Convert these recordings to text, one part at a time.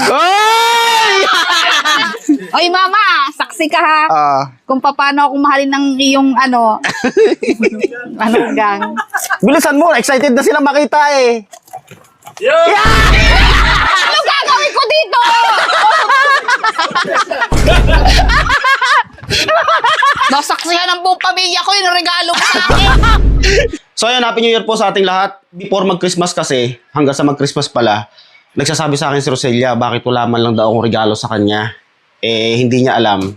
Oy! Oy, mama, saksi ka ha. Kung paano ako mahalin ng iyong ano. Gang. Bilisan mo, excited na silang makita eh. Ano gagawin ko dito? Nasaksihan ng buong pamilya ko yung regalo ko sa akin. So ayun, Happy New Year po sa ating lahat. Before mag-Christmas kasi, hanggang sa mag-Christmas pala, nagsasabi sa akin si Roselia, bakit wala man lang daw akong regalo sa kanya. Eh, hindi niya alam.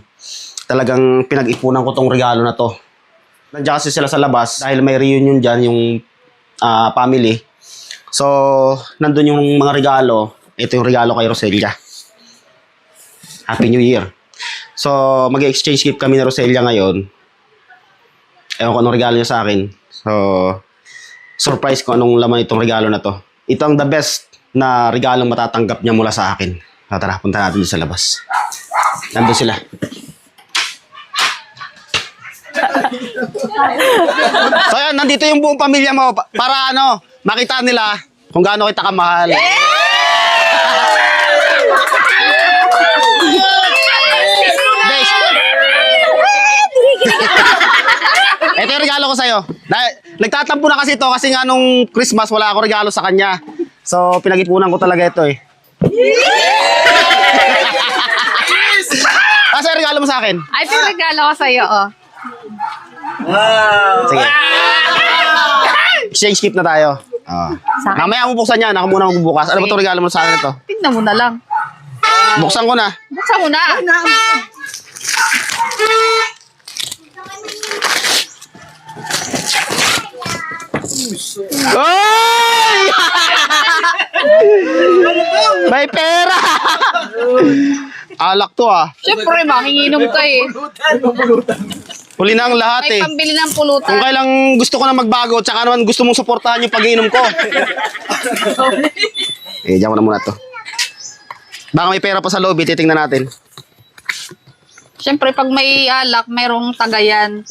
Talagang pinag-ipunan ko tong regalo na to. Nandiyan kasi sila sa labas dahil may reunion dyan, yung family. So, nandun yung mga regalo. Ito yung regalo kay Roselia. Happy New Year. So, mag-exchange gift kami ni Roselia ngayon. Ewan ko anong regalo niya sa akin. So, surprise ko anong laman itong regalo na to. Ito ang the best na regalong matatanggap niya mula sa akin. So, tara, punta natin sa labas. Nandun sila. So, yan, nandito yung buong pamilya mo para ano, makita nila kung gaano kita kamahal. Ito yung regalo ko sa'yo. Nagtatampo na kasi ito kasi nga nung Christmas wala ako regalo sa kanya. So, pinag-ipunan ko talaga ito eh. Kasi regalo mo sa akin. Ay, regalo ko sa'yo, oh. Sige. Exchange gift na tayo. Mamaya mo buksan yan. Ako muna magbubukas. Ano ba itong regalo mo sa akin ito? Tignan mo na lang. Buksan ko na. Buksan mo na. Oy! May pera! Alak to ah. Siyempre, manginginom ka eh. Huli na ang lahat May eh. pambili ng Kung pulutan. kailang gusto ko na magbago, tsaka naman gusto mong suportahan yung pag-iinom ko. Diyan ko na muna to. Baka may pera pa sa lobby, titingnan natin. Siyempre, pag may alak, mayroong tagayan.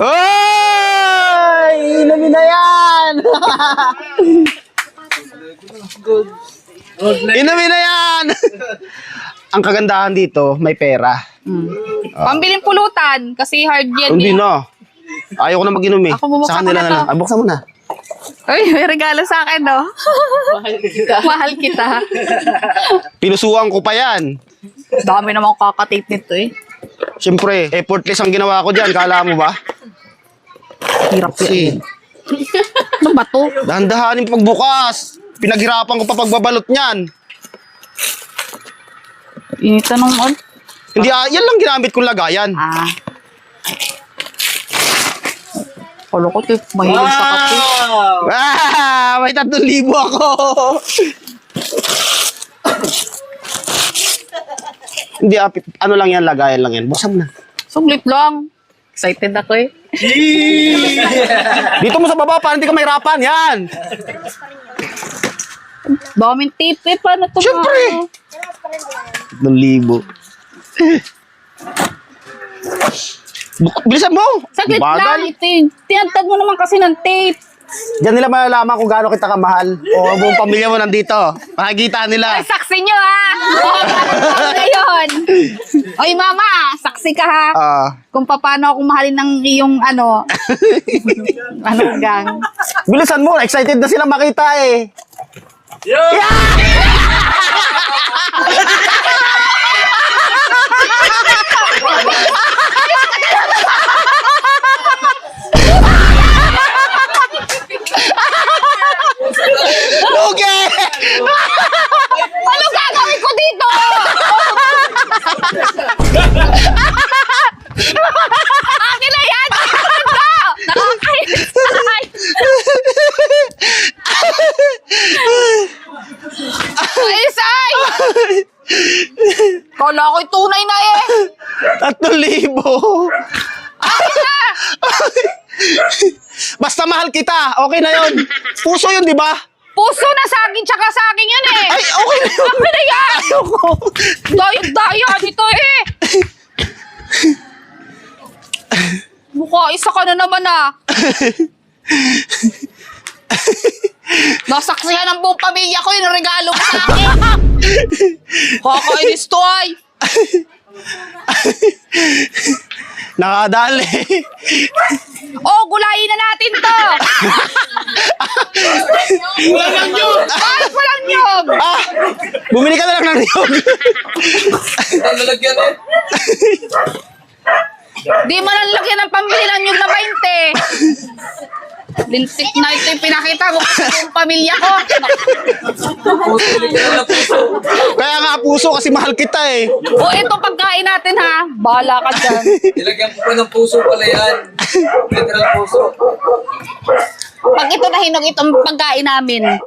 Oy! Inumin na yan! Inumin na yan! Ang kagandahan dito, may pera. Pambiling pulutan, kasi hard yan. Hindi na. Ayaw ko na mag-inom eh. Ako bubuksan Sa kanila ko na na lang. to. Buksan mo na. Ay, may regalo sa akin, no? Mahal kita. Pinusuan ko pa yan. Dami namang kakatape nito eh. Siyempre, effortless ang ginawa ko dyan. Kala mo ba? Hirap Kasi, Ano ba to? dahan-dahanin pagbukas. Pinaghirapan ko pa pagbabalot niyan. Inita nung on. Hindi, yan lang ginamit kong lagayan. Kalo ko, mahilig sa kape. May 3,000 ako. Hindi, ano lang yan, lagayan lang yan. Buksan mo na. Suglit lang. Excited ako eh. Dito mo sa baba, para hindi ka mahirapan. Yan. Daming tape eh. Paano ito? Siyempre. 3,000. Bilisan mo. Saglit Bagal. lang. Ito yun. Tinagtag mo naman kasi ng tape. Diyan nila malalaman kung gaano kita kamahal. O ang buong pamilya mo nandito. Makikita nila. Ay, saksi nyo ha. Ngayon. Oy, mama, saksi ka ha. Kung paano ako mahalin ng iyong ano. Gang. Bilisan mo. Excited na silang makita eh. Lugi! Ano gagawin ko dito? Akin na yan! Nakakainis! Isay! Kala ko'y tunay na eh! 3,000. Basta mahal kita. Okay na yun. Puso yun, di ba? Puso na sa akin, tsaka sa akin yun eh! Ay, okay na yun. Akin na yan! Ayoko. Daya nito eh! Mukha isa ka na naman ah! Nasaksihan ng buong pamilya ko yung regalo mo sa akin! Kakainis to ay. Nakadali. Oh, gulayin na natin to. Walang yun! Bakit walang nyog? Bumili ka na lang ng niyog. Lalagyan eh. Di mo nang lagyan ng pambili ng nyug na 20. Lintik na ito yung pinakita mo sa buong pamilya ko. Puso, lalagyan ng puso. Kaya nga puso kasi mahal kita eh. O ito pagkain natin ha. Bahala ka dyan. Ilagyan ko pa ng puso pala yan. Literal puso. Pag ito nahinog itong pagkain namin,